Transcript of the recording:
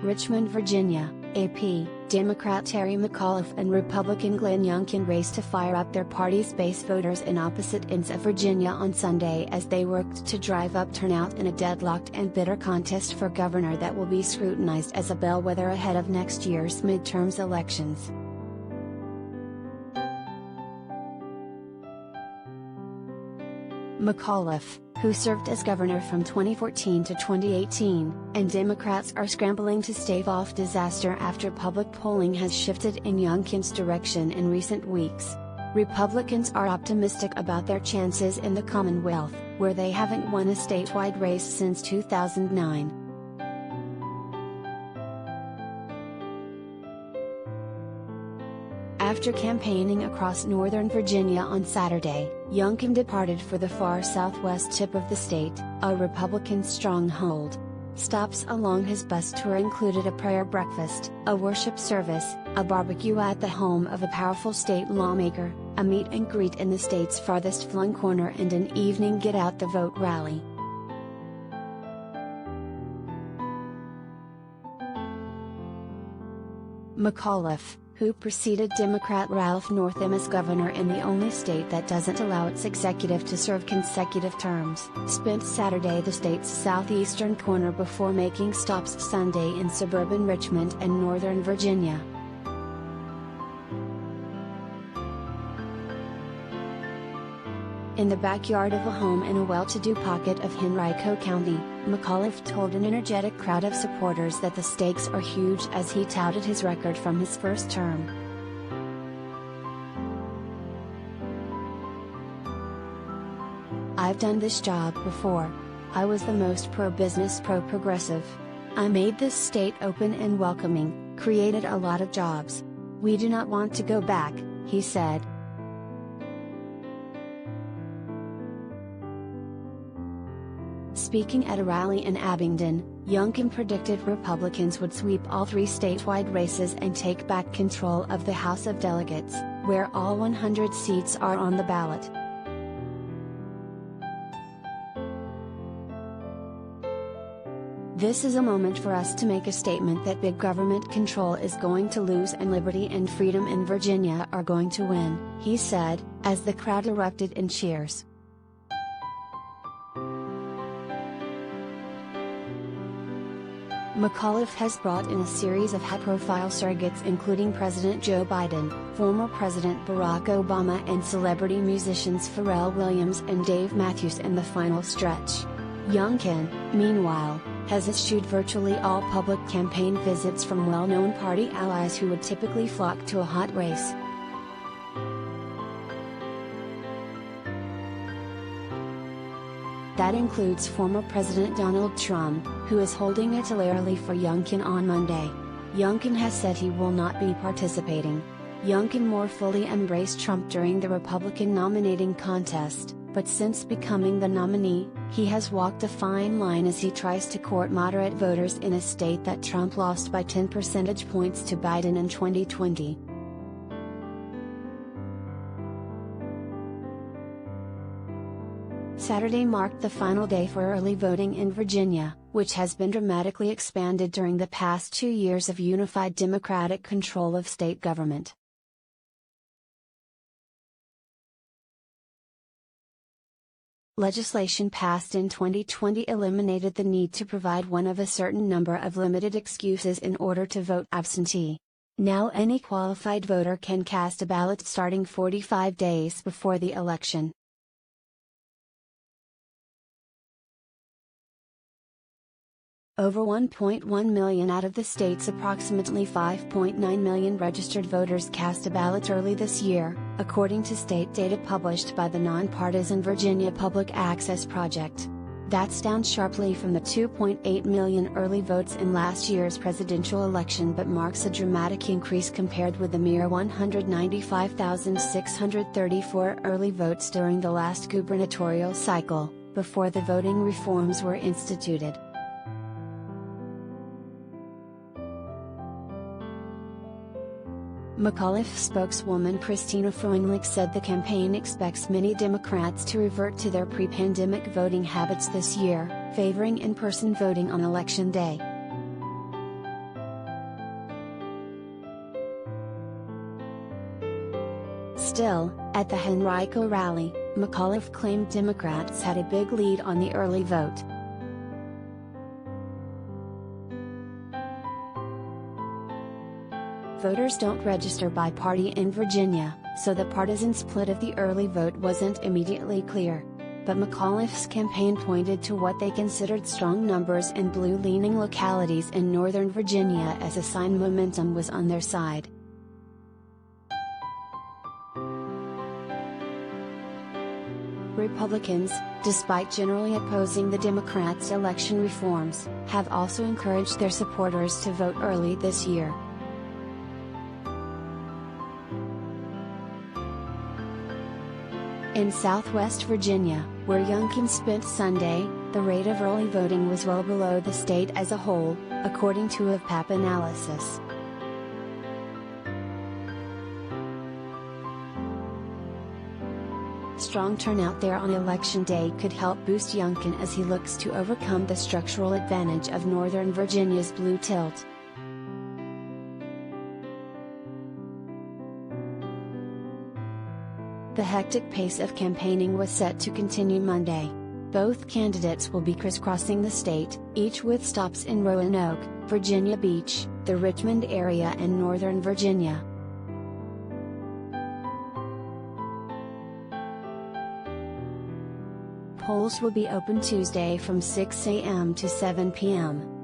Richmond, Virginia, AP, Democrat Terry McAuliffe and Republican Glenn Youngkin raced to fire up their party's base voters in opposite ends of Virginia on Sunday as they worked to drive up turnout in a deadlocked and bitter contest for governor that will be scrutinized as a bellwether ahead of next year's midterms elections. McAuliffe, who served as governor from 2014 to 2018, and Democrats are scrambling to stave off disaster after public polling has shifted in Youngkin's direction in recent weeks. Republicans are optimistic about their chances in the Commonwealth, where they haven't won a statewide race since 2009. After campaigning across northern Virginia on Saturday, Youngkin departed for the far southwest tip of the state, a Republican stronghold. Stops along his bus tour included a prayer breakfast, a worship service, a barbecue at the home of a powerful state lawmaker, a meet and greet in the state's farthest flung corner and an evening get-out-the-vote rally. McAuliffe, who preceded Democrat Ralph Northam as governor in the only state that doesn't allow its executive to serve consecutive terms, spent Saturday the state's southeastern corner before making stops Sunday in suburban Richmond and northern Virginia. In the backyard of a home in a well-to-do pocket of Henrico County, McAuliffe told an energetic crowd of supporters that the stakes are huge as he touted his record from his first term. "I've done this job before. I was the most pro-business, pro-progressive. I made this state open and welcoming, created a lot of jobs. We do not want to go back," he said. Speaking at a rally in Abingdon, Youngkin predicted Republicans would sweep all three statewide races and take back control of the House of Delegates, where all 100 seats are on the ballot. "This is a moment for us to make a statement that big government control is going to lose and liberty and freedom in Virginia are going to win," he said, as the crowd erupted in cheers. McAuliffe has brought in a series of high-profile surrogates including President Joe Biden, former President Barack Obama and celebrity musicians Pharrell Williams and Dave Matthews in the final stretch. Youngkin, meanwhile, has eschewed virtually all public campaign visits from well-known party allies who would typically flock to a hot race. That includes former President Donald Trump, who is holding a rally for Youngkin on Monday. Youngkin has said he will not be participating. Youngkin more fully embraced Trump during the Republican nominating contest, but since becoming the nominee, he has walked a fine line as he tries to court moderate voters in a state that Trump lost by 10 percentage points to Biden in 2020. Saturday marked the final day for early voting in Virginia, which has been dramatically expanded during the past 2 years of unified Democratic control of state government. Legislation passed in 2020 eliminated the need to provide one of a certain number of limited excuses in order to vote absentee. Now any qualified voter can cast a ballot starting 45 days before the election. Over 1.1 million out of the state's approximately 5.9 million registered voters cast a ballot early this year, according to state data published by the nonpartisan Virginia Public Access Project. That's down sharply from the 2.8 million early votes in last year's presidential election but marks a dramatic increase compared with the mere 195,634 early votes during the last gubernatorial cycle, before the voting reforms were instituted. McAuliffe spokeswoman Christina Freundlich said the campaign expects many Democrats to revert to their pre-pandemic voting habits this year, favoring in-person voting on Election Day. Still, at the Henrico rally, McAuliffe claimed Democrats had a big lead on the early vote. Voters don't register by party in Virginia, so the partisan split of the early vote wasn't immediately clear. But McAuliffe's campaign pointed to what they considered strong numbers in blue-leaning localities in Northern Virginia as a sign momentum was on their side. Republicans, despite generally opposing the Democrats' election reforms, have also encouraged their supporters to vote early this year. In Southwest Virginia, where Youngkin spent Sunday, the rate of early voting was well below the state as a whole, according to a PAP analysis. Strong turnout there on Election Day could help boost Youngkin as he looks to overcome the structural advantage of Northern Virginia's blue tilt. The hectic pace of campaigning was set to continue Monday. Both candidates will be crisscrossing the state, each with stops in Roanoke, Virginia Beach, the Richmond area and Northern Virginia. Polls will be open Tuesday from 6 a.m. to 7 p.m.